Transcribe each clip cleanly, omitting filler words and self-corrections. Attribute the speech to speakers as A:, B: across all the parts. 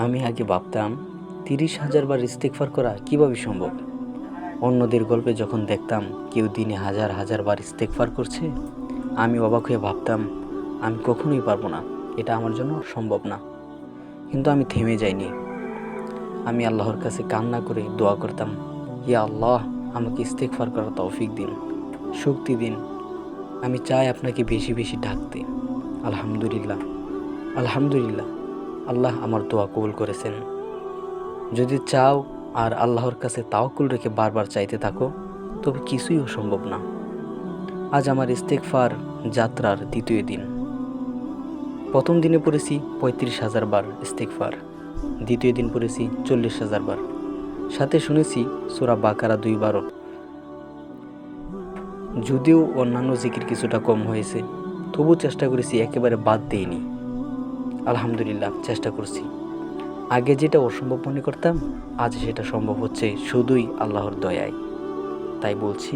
A: আমি আগে ভাবতাম 30,000 বার ইস্তেগফার করা কিভাবে সম্ভব। অন্যদের গল্পে যখন দেখতাম কেউ দিনে হাজার হাজার বার ইস্তেগফার করছে, আমি অবাক হয়ে ভাবতাম আমি কখনোই পারবো না, এটা আমার জন্য সম্ভব না। কিন্তু আমি থেমে যাইনি। আমি আল্লাহর কাছে কান্না করে দোয়া করতাম, ইয়া আল্লাহ, আমাকে ইস্তেগফার করার তৌফিক দিন, শক্তি দিন। আমি চাই আপনাকে বেশি বেশি ডাকতে। আলহামদুলিল্লাহ, আলহামদুলিল্লাহ, আল্লাহ আমার দোয়া কবুল করেছেন। যদি চাও আর আল্লাহর কাছে তাওয়াক্কুল রেখে বারবার চাইতে থাকো, তবে কিছুই অসম্ভব না। আজ আমার ইস্তেগফার যাত্রার দ্বিতীয় দিন। প্রথম দিনে পড়েছি 35,000 বার ইস্তেগফার, দ্বিতীয় দিন পড়েছি 40,000 বার, সাথে শুনেছি সূরা বাকারা 2 বারও। যদিও অন্যান্য জিকির কিছুটা কম হয়েছে, তবু চেষ্টা করেছি, একেবারে বাদ দিইনি। আলহামদুলিল্লাহ, চেষ্টা করছি। আগে যেটা অসম্ভব মনে করতাম, আজ সেটা সম্ভব হচ্ছে শুধুই আল্লাহর দয়ায়। তাই বলছি,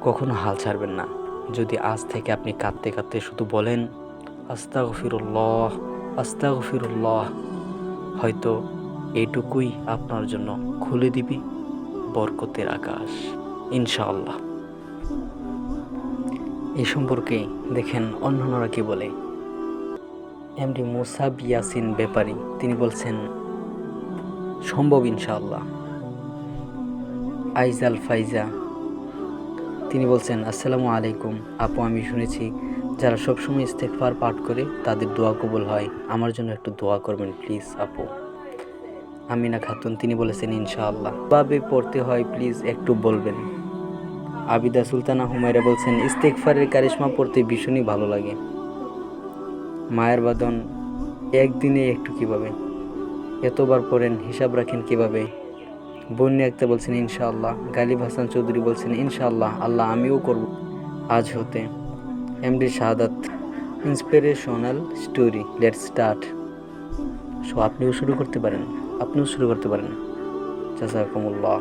A: কখনো হাল ছাড়বেন না। যদি আজ থেকে আপনি কাঁদতে কাঁদতে শুধু বলেন আস্তাগফিরুল্লাহ, আস্তাগফিরুল্লাহ, হয়তো এইটুকুই আপনার জন্য খুলে দিবি বরকতের আকাশ, ইনশাআল্লাহ। এই সম্পর্কে দেখেন অন্যান্যরা কি বলে। এমডি মুসাব ইয়াসিন ব্যাপারী তিনি বলছেন সম্ভব ইনশাআল্লাহ। আইজাল ফাইজা তিনি বলছেন, আসসালামু আলাইকুম আপু, আমি শুনেছি যারা সবসময় ইস্তেগফার পাঠ করে তাদের দোয়া কবুল হয়, আমার জন্য একটু দোয়া করবেন প্লিজ আপু। আমিনা খাতুন তিনি বলেছেন ইনশাআল্লাহ। ভাবে পড়তে হয় প্লিজ একটু বলবেন। আবিদা সুলতানা হুমায়রা বলছেন ইস্তেগফারের কারিশমা পড়তে ভীষণই ভালো লাগে। মায়ের বাদন একদিনে একটু কিভাবে এতবার পড়েন, হিসাব রাখেন কিভাবে। বন্যা আক্তার বলছেন ইনশাআল্লাহ। গালিব হাসান চৌধুরী বলছেন ইনশাআল্লাহ, আল্লাহ আমিও করব আজ হতে। MD Shahadat inspirational story, let's start. So আপনিও শুরু করতে পারেন, জাযাকুমুল্লাহ।